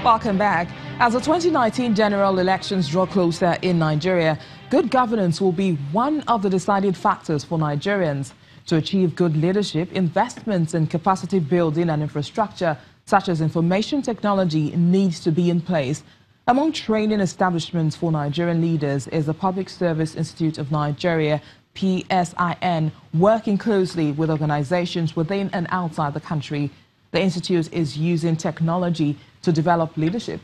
Welcome back. As the 2019 general elections draw closer in Nigeria, good governance will be one of the deciding factors for Nigerians. To achieve good leadership, investments in capacity building and infrastructure, such as information technology, needs to be in place. Among training establishments for Nigerian leaders is the Public Service Institute of Nigeria, PSIN, working closely with organizations within and outside the country. The institute is using technology to develop leadership.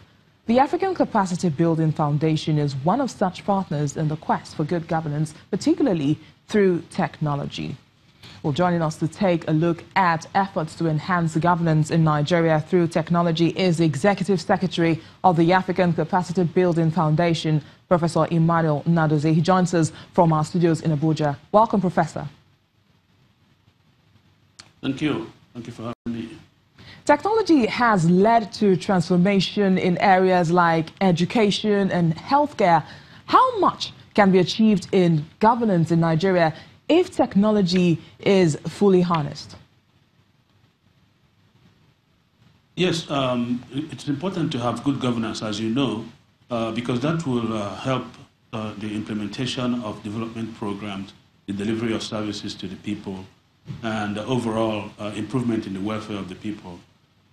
The African Capacity Building Foundation is one of such partners in the quest for good governance, particularly through technology. Well, joining us to take a look at efforts to enhance governance in Nigeria through technology is the Executive Secretary of the African Capacity Building Foundation, Professor Emmanuel Nnadozie. He joins us from our studios in Abuja. Welcome, Professor. Thank you. Thank you for having me. Technology has led to transformation in areas like education and healthcare. How much can be achieved in governance in Nigeria if technology is fully harnessed? Yes, it's important to have good governance, as you know, because that will help the implementation of development programs, the delivery of services to the people, and the overall improvement in the welfare of the people.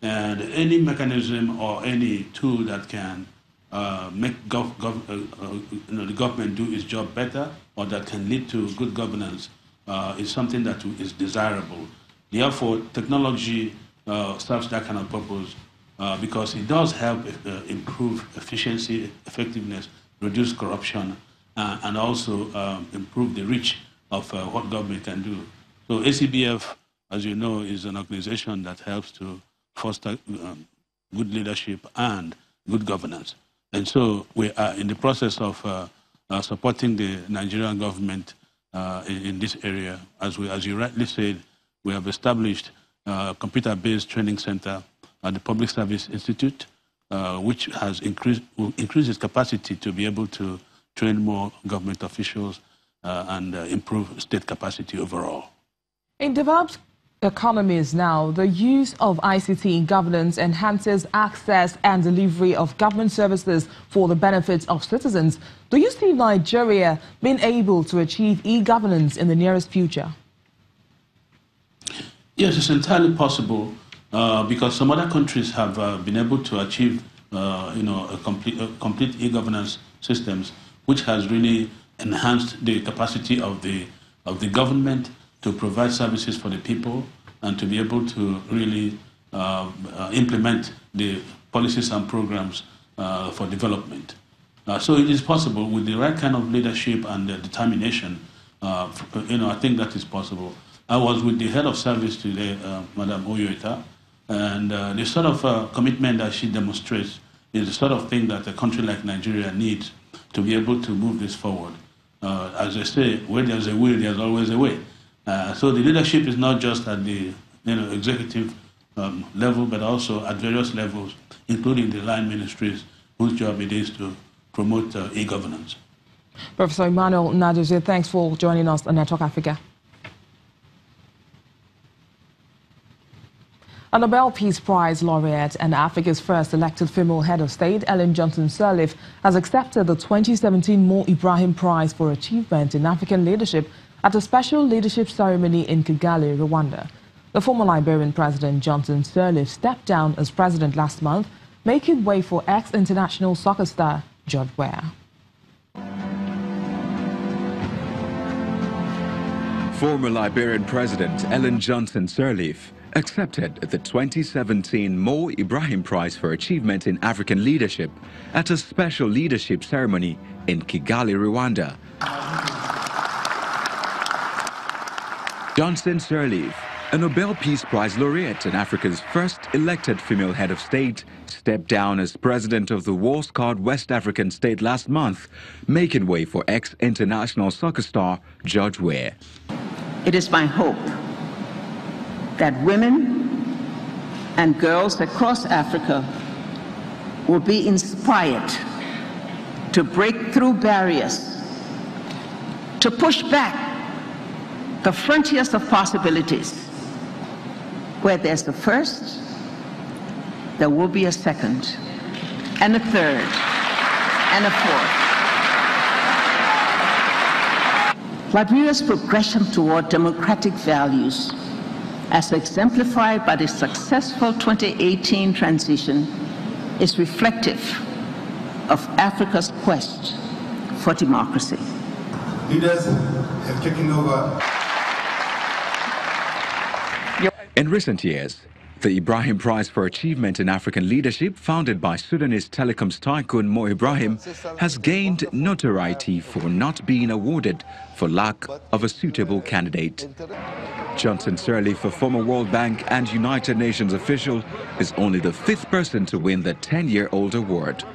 And any mechanism or any tool that can make the government do its job better, or that can lead to good governance, is something that is desirable. Therefore, technology serves that kind of purpose because it does help improve efficiency, effectiveness, reduce corruption, and also improve the reach of what government can do. So ACBF, as you know, is an organization that helps to foster good leadership and good governance. And so we are in the process of supporting the Nigerian government in this area. As you rightly said, we have established a computer-based training center at the Public Service Institute, which will increase its capacity to be able to train more government officials and improve state capacity overall. In developed economies now, the use of ICT in governance enhances access and delivery of government services for the benefit of citizens. Do you see Nigeria being able to achieve e-governance in the nearest future? Yes, it's entirely possible because some other countries have been able to achieve a complete e-governance systems, which has really enhanced the capacity of the government to provide services for the people and to be able to really implement the policies and programs for development. So it is possible with the right kind of leadership and determination. I think that is possible. I was with the head of service today, Madam Oyoita, and the sort of commitment that she demonstrates is the sort of thing that a country like Nigeria needs to be able to move this forward. As they say, where there's a will, there's always a way. So the leadership is not just at the executive level, but also at various levels, including the line ministries, whose job it is to promote e-governance. Professor Emmanuel Nnadozie, thanks for joining us on Network Africa. A Nobel Peace Prize laureate and Africa's first elected female head of state, Johnson-Sirleaf, has accepted the 2017 Mo Ibrahim Prize for Achievement in African Leadership at a special leadership ceremony in Kigali, Rwanda. The former Liberian President Johnson-Sirleaf stepped down as president last month, making way for ex-international soccer star George Weah. Former Liberian President Johnson-Sirleaf accepted the 2017 Mo Ibrahim Prize for Achievement in African Leadership at a special leadership ceremony in Kigali, Rwanda. Johnson-Sirleaf, a Nobel Peace Prize laureate and Africa's first elected female head of state, stepped down as president of the war-scarred West African state last month, making way for ex-international soccer star George Weah. It is my hope that women and girls across Africa will be inspired to break through barriers, to push back the frontiers of possibilities. Where there's the first, there will be a second. and a third, and a fourth. Liberia's progression toward democratic values, as exemplified by the successful 2018 transition, is reflective of Africa's quest for democracy. Leaders have taken over. In recent years, the Ibrahim Prize for Achievement in African Leadership, founded by Sudanese telecoms tycoon Ibrahim, has gained notoriety for not being awarded for lack of a suitable candidate. Johnson-Sirleaf, a former World Bank and United Nations official, is only the 5th person to win the 10-year-old award.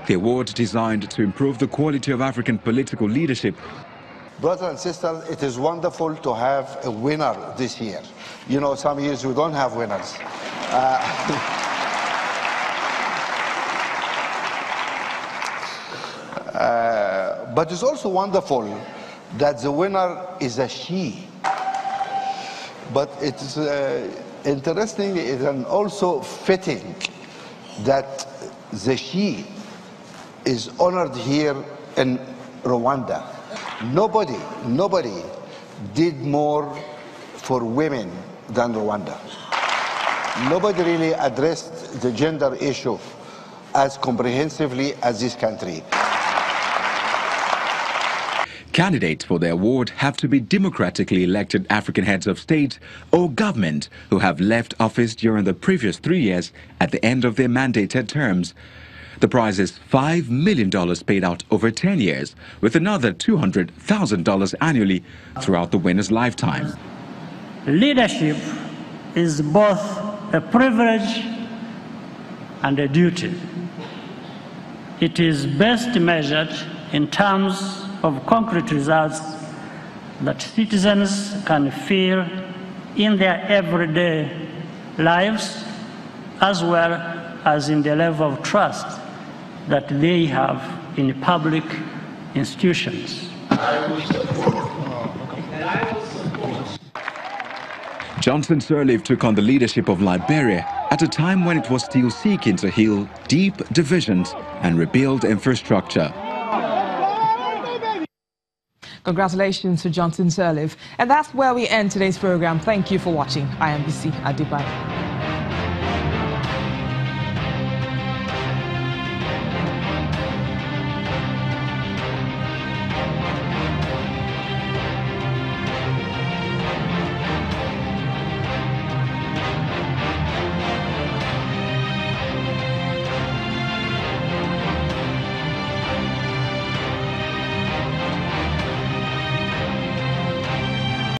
The award, designed to improve the quality of African political leadership. Brothers and sisters, it is wonderful to have a winner this year. You know, some years we don't have winners. But it's also wonderful that the winner is a she. But it's interesting and also fitting that the she is honored here in Rwanda. Nobody did more for women than Rwanda. Nobody really addressed the gender issue as comprehensively as this country. Candidates for the award have to be democratically elected African heads of state or government who have left office during the previous 3 years at the end of their mandated terms. The prize is $5 million paid out over 10 years, with another $200,000 annually throughout the winner's lifetime. Leadership is both a privilege and a duty. It is best measured in terms of concrete results that citizens can feel in their everyday lives, as well as in the level of trust that they have in public institutions. Johnson-Sirleaf took on the leadership of Liberia at a time when it was still seeking to heal deep divisions and rebuild infrastructure. Congratulations to Johnson-Sirleaf. And that's where we end today's program. Thank you for watching. I am Bisi Adibai.